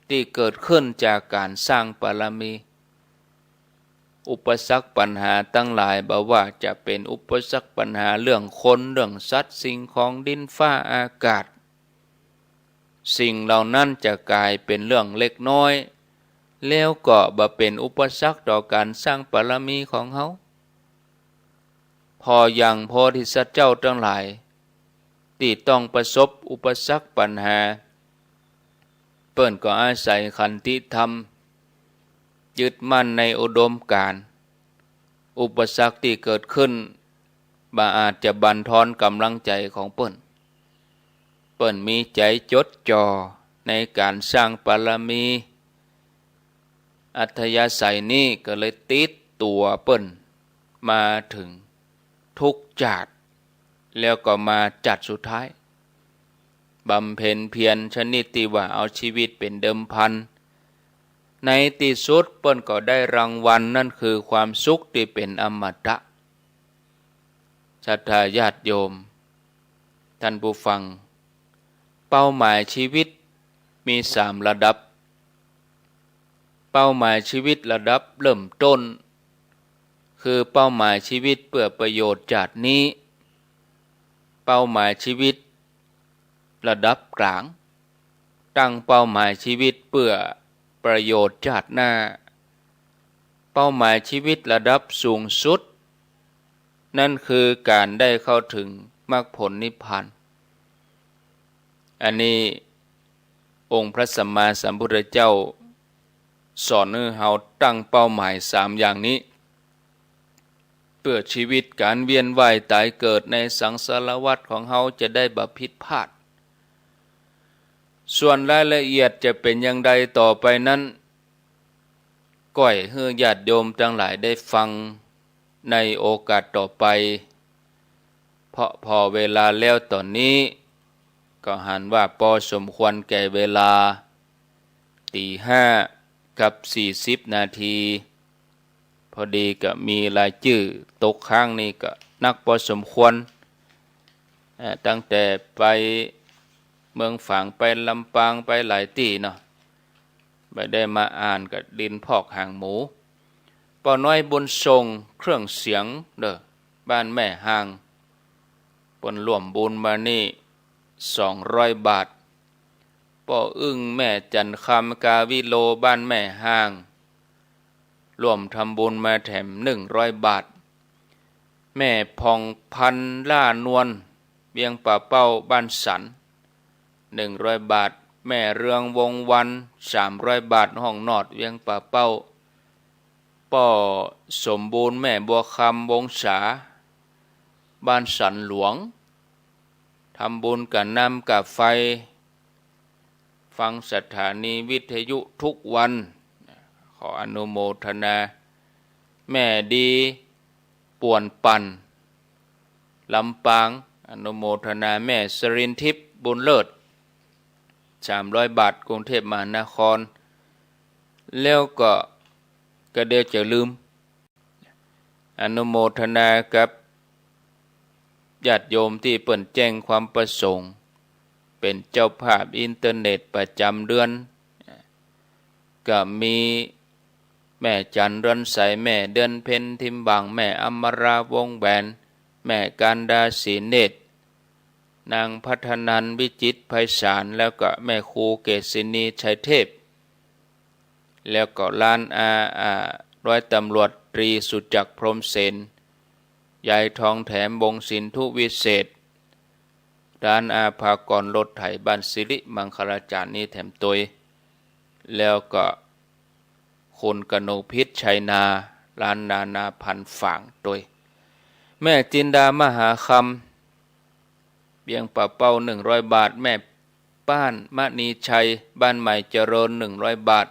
ที่เกิดขึ้นจากการสร้างบารมีอุปสรรคปัญหาตั้งหลายบ่ว่าจะเป็นอุปสรรคปัญหาเรื่องคนเรื่องสัตว์สิ่งของดินฟ้าอากาศสิ่งเหล่านั้นจะกลายเป็นเรื่องเล็กน้อยแล้วก็บ่เป็นอุปสรรคต่อการสร้างบารมีของเฮาพออย่างโพธิสัตว์เจ้าทั้งหลายที่ต้องประสบอุปสรรคปัญหาเปิ้นก็อาศัยขันติธรรมยึดมั่นในอุดมการณ์อุปสรรคที่เกิดขึ้นบ่อาจจะบั่นทอนกำลังใจของเปิ้นมีใจจดจ่อในการสร้างบารมีอัธยาศัยนี้ก็เลยติดตัวเปิ้นมาถึงทุกจัดแล้วก็มาจัดสุดท้ายบำเพ็ญเพียรชนิดที่ว่าเอาชีวิตเป็นเดิมพันในที่สุดเปิ้นก็ได้รางวัลนั่นคือความสุขที่เป็นอมตะศรัทธาญาติโยมท่านผู้ฟังเป้าหมายชีวิตมี3ระดับ เป้าหมายชีวิตระดับเริ่มต้นคือเป้าหมายชีวิตเพื่อประโยชน์จากนี้เป้าหมายชีวิตระดับกลางตั้งเป้าหมายชีวิตเพื่อประโยชน์จากหน้าเป้าหมายชีวิตระดับสูงสุดนั่นคือการได้เข้าถึงมรรคผลนิพพานอันนี้องค์พระสัมมาสัมพุทธเจ้าสอนให้เราตั้งเป้าหมาย3อย่างนี้เพื่อชีวิตการเวียนว่ายตายเกิดในสังสารวัฏของเราจะได้บ่ผิดพลาดส่วนรายละเอียดจะเป็นอย่างใดต่อไปนั้นก้อยให้ญาติโยมทั้งหลายได้ฟังในโอกาสต่อไปเพราะพอเวลาแล้วตอนนี้ก็หันว่าพอสมควรแก่เวลา 5:40 นาทีพอดีก็มีรายชื่อตกค้างนี่ก็นักพอสมควรตั้งแต่ไปเมืองฝางไปลำปางไปหลายที่เนาะไม่ได้มาอ่านกับดินพอกหางหมูป้อน้อยบุญทรงเครื่องเสียงเด้อบ้านแม่หางปนร่วมบุญมานี่200 บาทป้ออึ้งแม่จันคำกาวิโลบ้านแม่หางร่วมทำบุญมาแถม100 บาทแม่พองพันล่านวลเบียงป่าเป้าบ้านสัน100 บาทแม่เรืองวงวัน300 บาทห้องนอดเวียงป่าเป้าป้อสมบูรณ์แม่บัวคำวงศาบ้านสันหลวงทำบุญกับน้ำกับไฟฟังสถานีวิทยุทุกวันขออนุโมทนาแม่ดีป่วนปั่นลำปางอนุโมทนาแม่สรินทิพย์บุญเลิศ300 บาทกรุงเทพมหานครแล้วก็เดี๋ยวจะลืมอนุโมทนากับญาติโยมที่เปิ่นแจ้งความประสงค์เป็นเจ้าภาพอินเทอร์เน็ตประจำเดือนก็มีแม่จันเรือนใสแม่เดือนเพ็ญทิมบางแม่อมราวงแหวนแม่การดาศรีเนตรนางพัฒนันวิจิตรไพศาลแล้วก็แม่ครูเกษินีชัยเทพแล้วก็ล้านร้อยตำรวจตรีสุจักรพรหมเสนยายทองแถมวงศิลทุวิเศษด้านภากรรถไถบ้านสิริมังคลาจารย์นี้แถมตยแล้วก็คุณกนกพิษชัยนาล้านนาพันฝางตยแม่จินดามหาคำเบียงป่าเป้า100 บาทแม่ป้านมณีชัยบ้านใหม่เจริญ100 บาท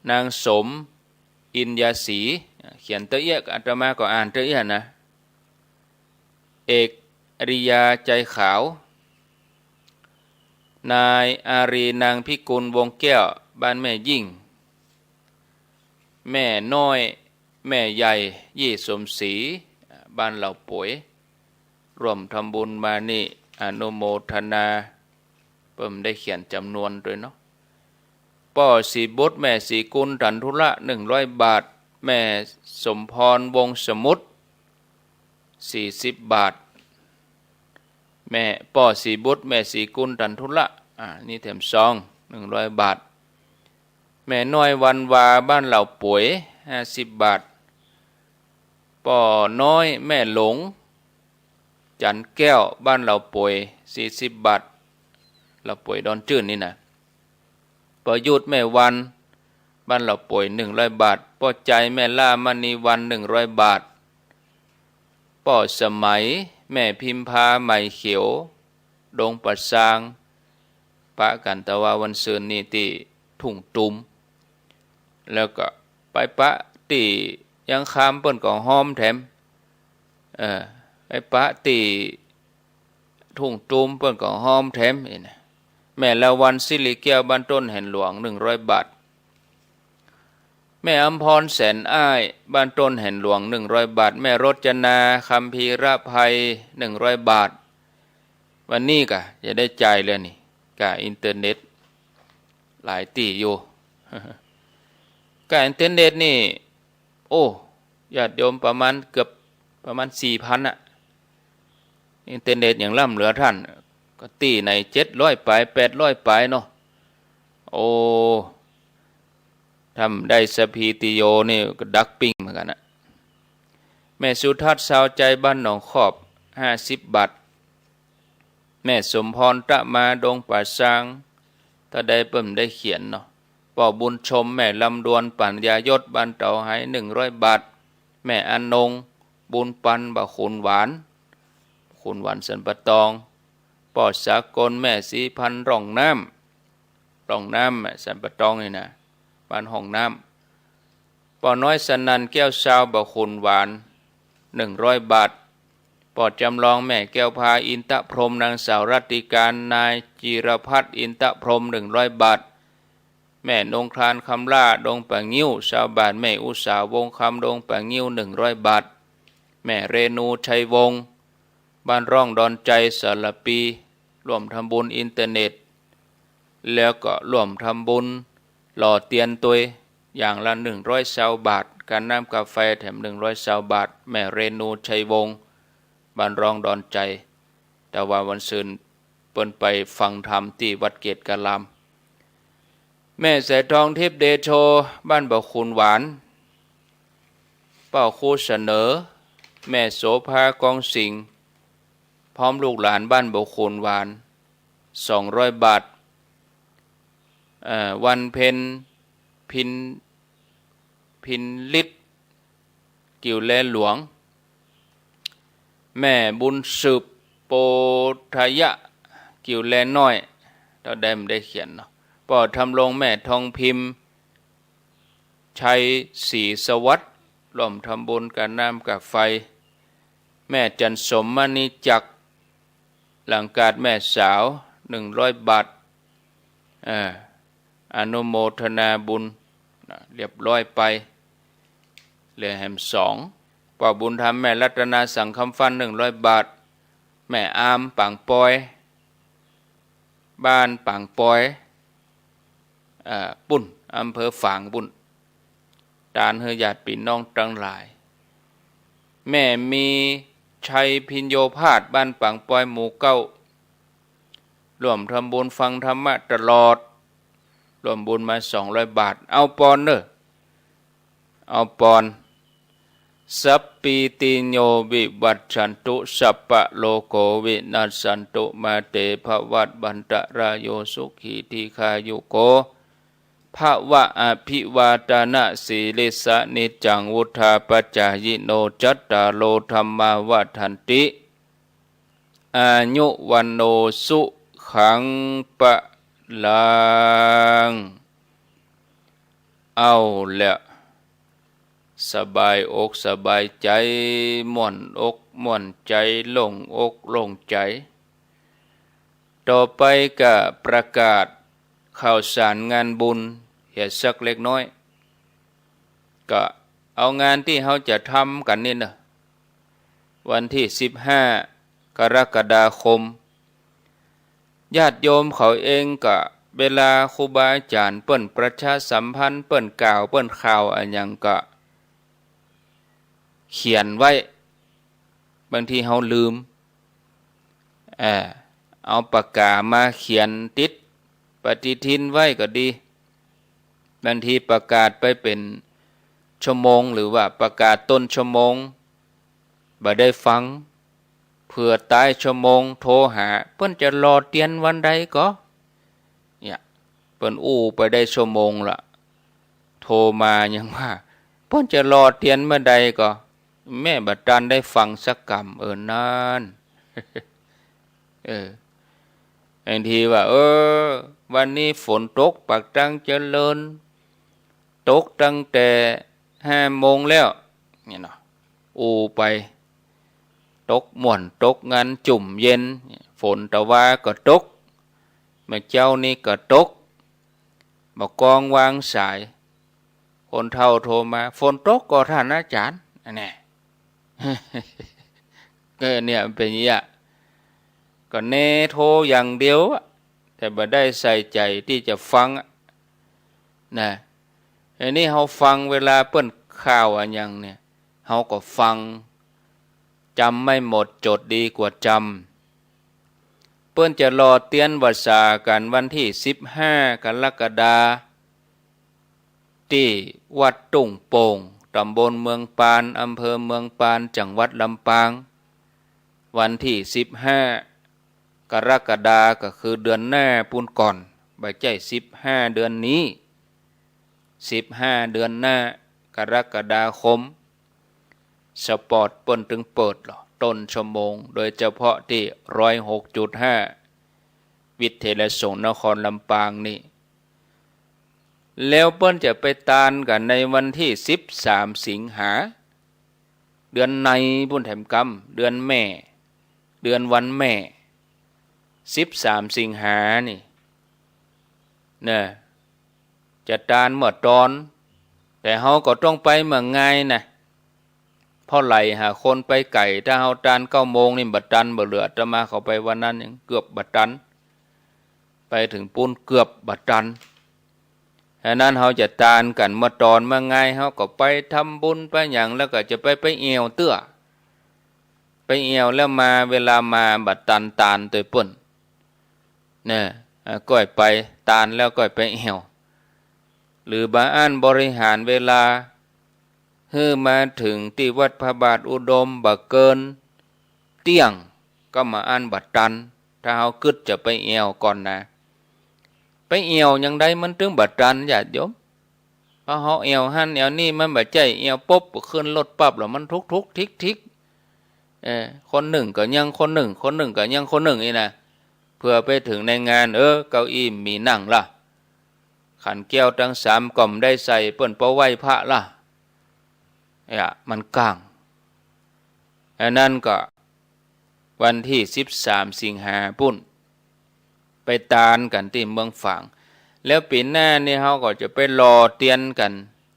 นางสมอินยาศรีเขียนเตยะอาตมาก็อ่านเตยะนะเอกอริยาใจขาวนายอารีนางพิกุลวงแก้วบ้านแม่ยิ่งแม่น้อยแม่ใหญ่ยี่สมศรีบ้านเหล่าป่วยร่วมทำบุญมานี่อนุโมทนาเพิ่มได้เขียนจำนวนด้วยเนาะป้อสีบุตรแม่สีกุลตันทุระ100 บาทแม่สมพรวงสมุทร40 บาทแม่ป้อสีบุตรแม่สีกุลตันทุระนี่แถมซอง100 บาทแม่น้อยวันวาบ้านเหล่าป่วย50 บาทป้อน้อยแม่หลงจันแก้วบ้านเหล่าป่วย40 บาทเหล่าป่วยดอนจื้นนี่นะป้อยุทธแม่วันบ้านเหล่าป่วย100 บาทป้อใจแม่ล่ามณีวัน100 บาทป้อสมัยแม่พิมพาใหม่เขียวดงปัดซางปะกันตะวาวันเสือนนี่ที่ทุ่งตุมแล้วก็ไปปะที่ยังคามเปิ้นก็หอมแถมไปปะที่ทุ่งตุมเปิ้นก็หอมแถมนี่นะแม่ละวันสิริแก้วบ้านต้นแห่นหลวง100 บาทแม่อำพรแสนอ้ายบ้านต้นแห่นหลวง100 บาทแม่รจนาคัมภีระภัย100 บาทวันนี้ก็จะได้จ่ายแล้วนี่กับอินเทอร์เน็ตหลายตีอยู่ การอินเทอร์เน็ตนี่โอ้ญาติโยมประมาณเกือบประมาณ 4,000 อ่ะอินเทอร์เน็ตอย่างล่ำเหลือท่านก็ตีใน700ปลาย800ปลายเนาะโอ้ทำได้สพีติโยนี่ก็ดักปิ้งเหมือนกันนะแม่สุทัศน์สาวใจบ้านหนองขอบ50 บาทแม่สมพรตะมาดงป่าซางถ้าได้เปิ่มได้เขียนเนาะป่อบุญชมแม่ลำดวนปัญญายศบ้านเต่าหาย100 บาทแม่อนงบุญปันบ่ขุนหวานคุณหวานสันปะตองป่อสากลแม่สีพันร่องน้ำสันปะตองนี่นะบ้านห้องน้ำป่อน้อยสนันแก้วชาวบ่ขุนหวาน100 บาทปอดจำลองแม่แก้วพาอินทพรหมนางสาวรัตติการนายจิรพัฒน์อินทพรหม100 บาทแม่นงคลานคำล่าดงปะงิ้วชาวบ้านแม่อุสาวงคำดงปะงิ้ว100 บาทแม่เรนูชัยวงศ์บ้านร่องดอนใจสารปีร่วมทำบุญอินเทอร์เน็ตแล้วก็ร่วมทำบุญหล่อเตียนตัวอย่างละ120 บาทการน้ำกาแฟแถม120 บาทแม่เรนูชัยวงศ์บ้านร่องดอนใจแต่ว่าวันศุกร์เปิ้นไปฟังธรรมที่วัดเกตกะลามแม่สายทองทิพย์เดโชบ้านบ่อคูนหวานเป้าคูเสนอแม่โสภากองสิงพร้อมลูกหลานบ้านบ่อคูนหวาน200 บาทวันเพ็ญพินลิศกิ่วแลหลวงแม่บุญสืบโปทยะกิ่วแลน้อยเราได้เขียนเนาะปอทำลงแม่ทองพิมพ์ชัยศรีสวัสดิ์ร่วมทำบุญกับน้ำกับไฟแม่จันสมมณีจักรหลังการแม่สาว100 บาทอนุโมทนาบุญเรียบร้อยไปเหลือแหม2ป่อบุญธรรมแม่รัตนาสังคำฟัน100 บาทแม่อามปางปอยบ้านปางปอยปุ่นอำเภอฝางปุ่นตานเฮยญาติพี่น้องตั้งหลายแม่มีชัยพิญโยภาสบ้านปางปอยหมู่9ร่วมทำบุญฟังธรรมะตลอดร่วมบุญมา200 บาทเอาปอนเด้อเอาปอนสัพปีติโยวิวัตชันตุสัพพะโลโกวินัสสันตุมาเตภวัตบันตรายโยสุขีทีคายุโกภวะอภิวาทนาสีลิสะนิจังวุธาปจายิโนจัตตาโลธรรมาวัฏันติอายุวันโนสุขังปะลังเอาละสบายอกสบายใจม่วนอกม่วนใจโล่งอกโล่งใจต่อไปก็ประกาศข่าวสารงานบุญเหตุสักเล็กน้อยก็เอางานที่เขาจะทำกันนี่นะวันที่15 กรกฎาคมญาติโยมเขาเองก็เวลาครูบาอาจารย์เปิ้นประชาสัมพันธ์เปิ้นกล่าวเปิ้นข่าวอันยังก็เขียนไว้บางทีเขาลืมเอาปากกามาเขียนติดปฏิทินไว้ก็ดีบางทีประกาศไปเป็นชั่วโมงหรือว่าประกาศต้นชั่วโมงบ่ได้ฟังเพื่อตายชั่วโมงโทรหาเปิ้นจะรอเตียนวันใดก็เนี่ยเปิ้นไปได้ชั่วโมงละโทรมายังว่าเปิ้นจะรอเตียนเมื่อใดก็แม่บัดตันได้ฟังสักกรรมนานบางทีว่าวันนี้ฝนตกปากตังเจริญตกตั้งแต่5 โมงแล้วเนี่ยเนาะไปตกม่วนตกงานจุ่มเย็นฝนตะวาก็ตกเมื่อเจ้านี่ก็ตกบอกกองวางสายคนเฒ่าโทรมาฝนตกก็ท่านอาจารย์แน่เนี่ยเป็นอย่างนี้ก็เนโทรอย่างเดียวแต่บ่ได้ใส่ใจที่จะฟัง นะอันนี้เฮาฟังเวลาเปิ้นข่าวอันยังเนี่ยเฮาก็ฟังจำไม่หมดจดดีกว่าจำเปิ้นจะรอเตียนวสากันวันที่15กรกฎาคมที่วัดตุ่งโป่งตำบลเมืองปานอำเภอเมืองปานจังหวัดลำปางวันที่15กรกฎาคมก็คือเดือนหน้าปุ่นก่อนบ่ใช่15เดือนนี้15เดือนหน้ากรกฎาคมสปอร์ตเปิ้นถึงเปิดหรอต้นชั่วโมงโดยเฉพาะที่106.5วิทยาลัยสงฆ์นครลำปางนี่แล้วเปิ้นจะไปตานกันในวันที่13สิงหาเดือนในพุ่นแถมกำเดือนแม่เดือนวันแม่13สิงหานี่นะจะตานเมื่อตอนแต่เฮาก็ต้องไปเมื่อไงนะเพราะไหลหาคนไปไก่ถ้าเฮาตาน9 โมงนี่บัดตันบ่เหลือจะมาเข้าไปวันนั้นยังเกือบบัดตันไปถึงปุ้นเกือบบัดตันฉะนั้นเฮาจะตานกันเมื่อตอนเมื่อไงเฮาก็ไปทำบุญไปหยังแล้วก็จะไปเอวเตื้อไปเอวแล้วมาเวลามาบัดตันตานตัวเปิ้นเนี่ยก้อยไปตานแล้วก้อยไปเอวหรือบาอ้านบริหารเวลามาถึงที่วัดพระบาทอุดมบักเกินเตี้ยงก็มาอ่านบัดตันถ้าเฮาคิดจะไปเอวก่อนนะไปเอวยังได้มันถึงบัดตันญาติโยมเพราะเฮาเอวหั่นเอวนี่มันบ่ใจเอวปุ๊บขึ้นรถปั๊บแล้วมันทุกทิกคนหนึ่งก็ยังคนหนึ่งคนหนึ่งก็ยังคนหนึ่งนี่นะเพื่อไปถึงในงานเก้าอี้มีนั่งล่ะขันแก้วทั้ง3 กล่อมได้ใส่เปิ้นเป้าไหว้พระล่ะมันกลางอันนั้นก็วันที่13สิงหาปุ่นไปตานกันที่เมืองฝางแล้วปีหน้านี่เฮาก็จะไปรอเตียนกัน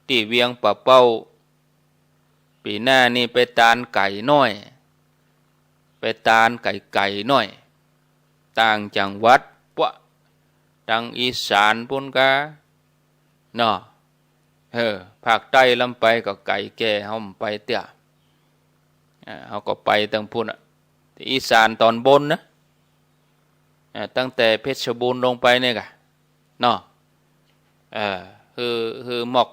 ที่เวียงปะเป้าปีหน้านี่ไปตานไก่น้อยไปตานไก่น้อยต่างจังหวัดปะทางอีสานปุ่นกาเนาะภาคใต้ลำไปก็ไก่แก่เฮาไปเตี้ยเฮาก็ไปตั้งพุ่นอีสานตอนบนนะตั้งแต่เพชรบูรณ์ลงไปเนี่ยกะเนาะคือหมอก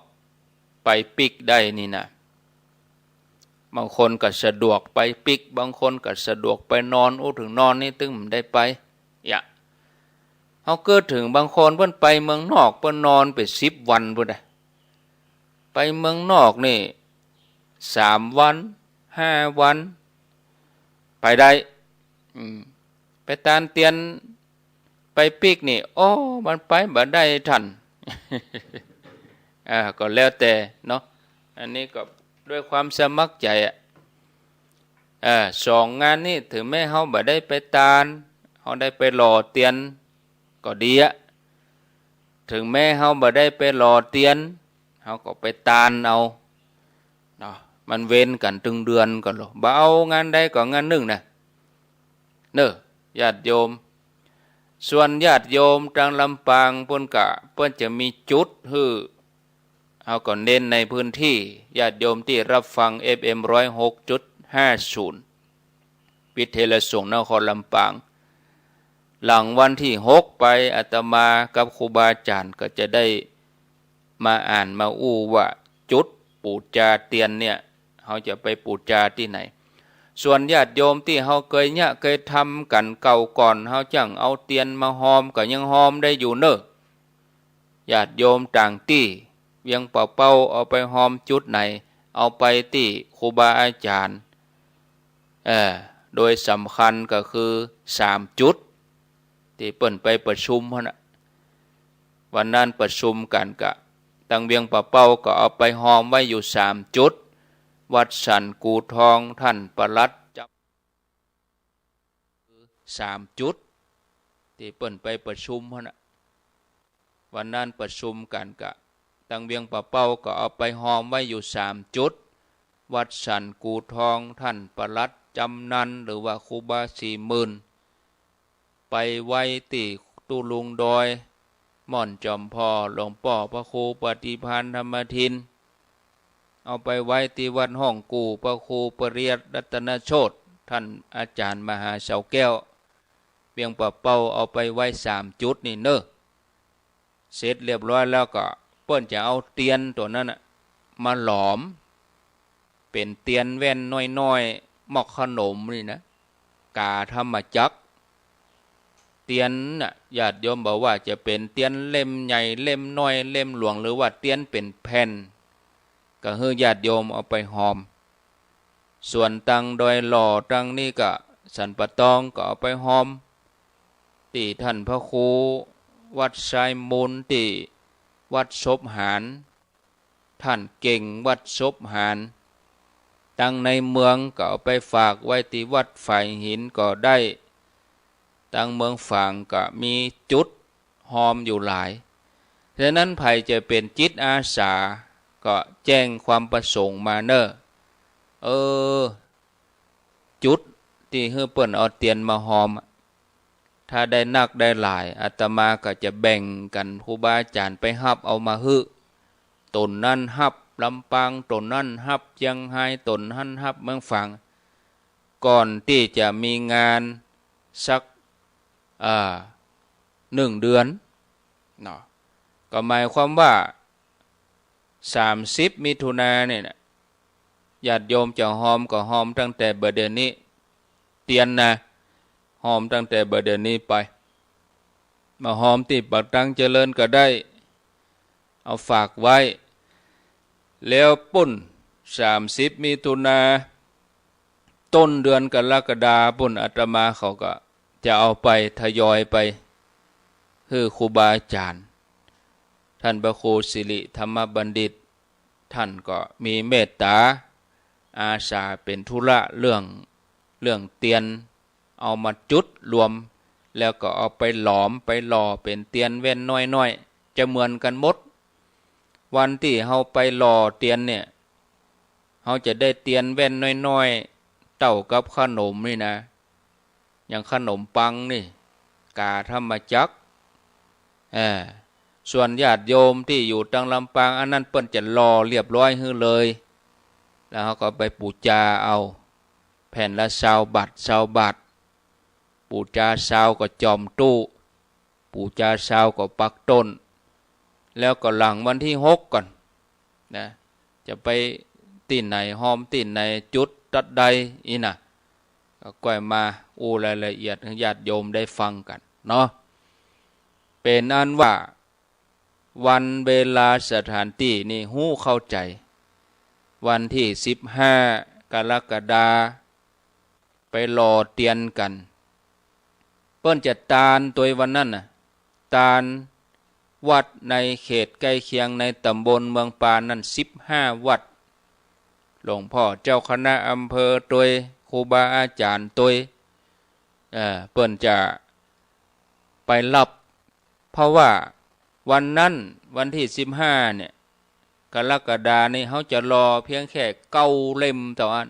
ไปปิกได้นี่นะบางคนก็สะดวกไปปิกบางคนก็สะดวกไปนอนถึงนอนนี่ตึงได้ไปเฮาเกิดถึงบางคนเพิ่นไปเมืองนอกเพิ่นนอนไป10 วันพุ่นน่ะไปเมืองนอกนี่3 วัน5 วันไปได้ไปตานเตียนไปปิกนี่มันไปบ่ได้ทัน ก็แล้วแต่เนาะอันนี้ก็ด้วยความสมัครใจ2 งานนี้ถึงแม้เฮาบ่ได้ไปตานเฮาได้ไปรอเตียนก็ดีถึงแม้เฮาบ่ได้ไปรอเตียนเฮาก็ไปตานเอาเนาะมันเว้นกันตึงเดือนก่อนหรอบ่เอางานใดก็งานหนึ่งนะญาติโยมส่วนญาติโยมทางลำปางเพิ่นจะมีจุดเอาก็เน้นในพื้นที่ญาติโยมที่รับฟัง FM 106.50วิทยาลัยสงฆ์นครลำปางหลังวันที่6ไปอาตมากับครูบาอาจารย์ก็จะได้มาอ่านมาอู้ว่าจุดปูจาเตียนเนี่ยเขาจะไปปูจาที่ไหนส่วนญาติโยมที่เขาเคยทำกันเก่าก่อนเขาจังเอาเตียนมาหอมก็ยังหอมได้อยู่ญาติโยมต่างที่เวียงเป่าเอาไปหอมจุดไหนเอาไปที่ครูบาอาจารย์โดยสำคัญก็คือ3 จุดที่เปิ้นไปประชุมวันนั้นประชุมกันกะตังเวียงปะเป้าก็เอาไปหอมไว้อยู่3 จุดวัดสันกูทองท่านปลัดจับ3 จุดที่เปิ้นไปประชุมวันนั้นประชุมกันกะตังเวียงปะเป้าก็เอาไปหอมไว้อยู่3 จุดวัดสันกูทองท่านปลัดจำนันหรือว่าครูบา40,000ไปไว้ที่ตุลุงดอย ม่อนจอมพ่อหลวงป่อพระครูปฏิภาณธรรมทินเอาไปไว้ที่วัดห้องกู่พระครูปริยัติรัตนโชติท่านอาจารย์มหาเสาแก้วเปียงปะเป้าเอาไปไว้3 จุดนี่เนอะเสร็จเรียบร้อยแล้วก็เปิ้นจะเอาเตียนตัวนั้นมาหลอมเป็นเตียนแว่นน้อยๆหมอกขนมนี่นะกาธรรมจักรเตียนน่ะญาติโยมบอกว่าจะเป็นเตียนเล่มใหญ่เล่มน้อยเล่มหลวงหรือว่าเตียนเป็นแผ่นก็ให้ญาติโยมเอาไปหอมส่วนตังโดยหล่อตังนี่ก็สันปะตองก็เอาไปหอมที่ท่านพระครูวัดไซมูลที่วัดศพหารท่านเก่งวัดศพหารตั้งในเมืองก็เอาไปฝากไว้ที่วัดฝ่ายหินก็ได้ตั้งเมืองฝางก็มีจุดหอมอยู่หลายฉะนั้นไผจะเป็นจิตอาสาก็แจ้งความประสงค์มาเนอะจุดที่เฮือเปิ้นเอาเตียนมาหอมถ้าได้นักได้หลายอาตมาก็จะแบ่งกันครูบาอาจารย์ไปฮับเอามาฮึตนนั่นฮับลำปางตนนั่นฮับเชียงไฮ้ตนนั่นฮับเมืองฝางก่อนที่จะมีงานสัก1 เดือนเนาะก็หมายความว่า30 มิถุนายนเนี่ยญาติโยมจะหอมก็หอมตั้งแต่เดือนนี้เตียนนะหอมตั้งแต่เดือนนี้ไปมาหอมที่ปักตังเจริญก็ได้เอาฝากไว้แล้วปุ้น30 มิถุนาต้นเดือนกรกฎาปุ้นอาตมาเขาก็จะเอาไปทยอยไปคือครูบาอาจารย์ท่านพระครูสิริธรรมบัณฑิตท่านก็มีเมตตาอาสาเป็นธุระเรื่องเตียนเอามาจุดรวมแล้วก็เอาไปหลอมไปหล่อเป็นเตียนแว่นน้อยๆจะเหมือนกันหมดวันที่เฮาไปหล่อเตียนเนี่ยเฮาจะได้เตียนแว่นน้อยๆเต่ากับขนมนี่นะอย่างขนมปังนี่กาธรรมจักรส่วนญาติโยมที่อยู่ตังลำปางอันนั้นเปิ้นจะรอเรียบร้อยให้เลยแล้วเขาก็ไปปูจาเอาแผ่นละ20 บาทปูจา20ก็จอมตู้ปูจา20ก็ปักต้นแล้วก็หลังวันที่6ก่อนนะจะไปตีนไหนหอมตีนไหนจุดตัดใดอีน่ะก็ก่อยมาอู้รายละเอียดให้ญาติโยมได้ฟังกันเนาะเป็นอันว่าวันเวลาสถานที่นี่หู้เข้าใจวันที่15 กรกฎาไปรอเตียนกันเปิ้นจะตาลตัววันนั้นน่ะตาลวัดในเขตใกล้เคียงในตำบลเมืองปานนั้น15 วัดหลวงพ่อเจ้าคณะอำเภอตัวครูบาอาจารย์ตัวเปิ้นจะไปรับเพราะว่าวันนั้นวันที่15เนี่ยกรกฎานี่เขาจะรอเพียงแค่9 เล่มเท่านั้น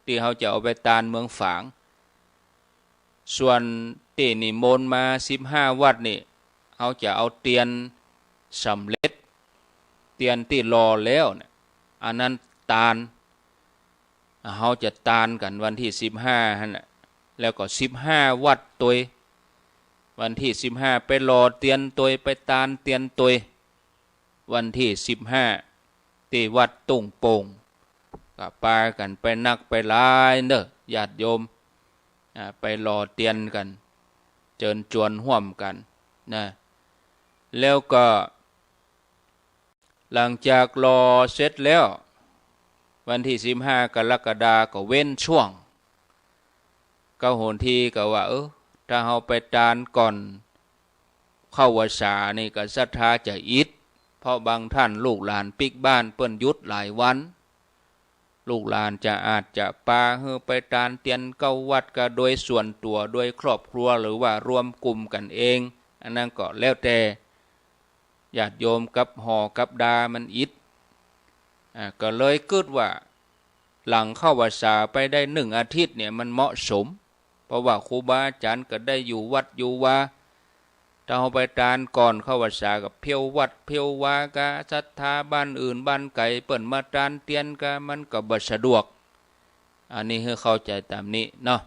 ที่เขาจะเอาไปตานเมืองฝางส่วนที่นิมนต์มา15 วัดนี่เขาจะเอาเตียนสำเร็จเตียนที่รอแล้วเนี่ยอันนั้นตานเขาจะตานกันวันที่15นั่นแหละแล้วก็15 วัดตัววันที่15ไปรอเตียนตัวไปตานเตียนตัววันที่15ที่วัดตุ้งโป่งก็พากันไปนักไปหลายเด้อญาติโยมไปรอเตียนกันเจิญจวนห่วมกันนะแล้วก็หลังจากรอเสร็จแล้ววันที่15 กรกฎาคมก็เว้นช่วงก็โหนทีก็ว่าถ้าเฮาไปตานก่อนเข้าพรรษานี่ก็ศรัทธาจะอิดเพราะบางท่านลูกหลานปิกบ้านเปิ้นยุดหลายวันลูกหลานจะอาจจะปาเฮอไปตานเตียน9 วัดก็โดยส่วนตัวโดยครอบครัวหรือว่ารวมกลุ่มกันเองอันนั้นก็แล้วแต่ญาติโยมกับหอกับดามันอิดก็เลยคิดว่าหลังเข้าพรรษาไปได้1 อาทิตย์เนี่ยมันเหมาะสมเพราะว่าครูบาอาจารย์ก็ได้อยู่วัดอยู่ว่า ถ้าเอาไปทานก่อนเข้าวัดสากับเพียววัดเพียววากะศรัทธาบ้านอื่นบ้านไก่เปิ่นมาทานเตียนกะมันก็บ่สะดวกอันนี้ให้เข้าใจตามนี้เนาะ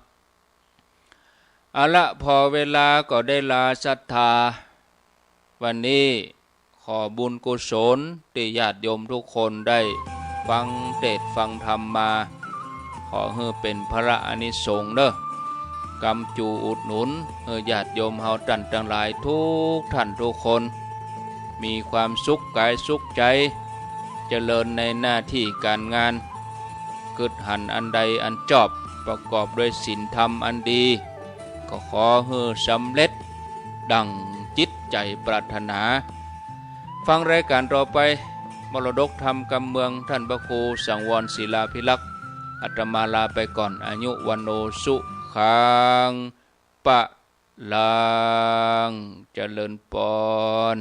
เอาละพอเวลาก็ได้ลาศรัทธาวันนี้ขอบุญกุศลที่ญาติโยมทุกคนได้ฟังเทศน์ฟังธรรมมาขอให้เป็นพระอานิสงส์เด้อกำจูอุดหนุนให้ญาติโยมเฮาท่านทั้งหลายทุกท่านทุกคนมีความสุขกายสุขใจเจริญในหน้าที่การงานกึดหันอันใดอันชอบประกอบด้วยศีลธรรมอันดีก็ขอให้สำเร็จดังจิตใจปรารถนาฟังรายการต่อไปมรดกธรรมกำเมืองท่านพระครูสังวรศิลาภิลักษ์อาตมาลาไปก่อนอายุวันโนสุขังปะลังเจริญพร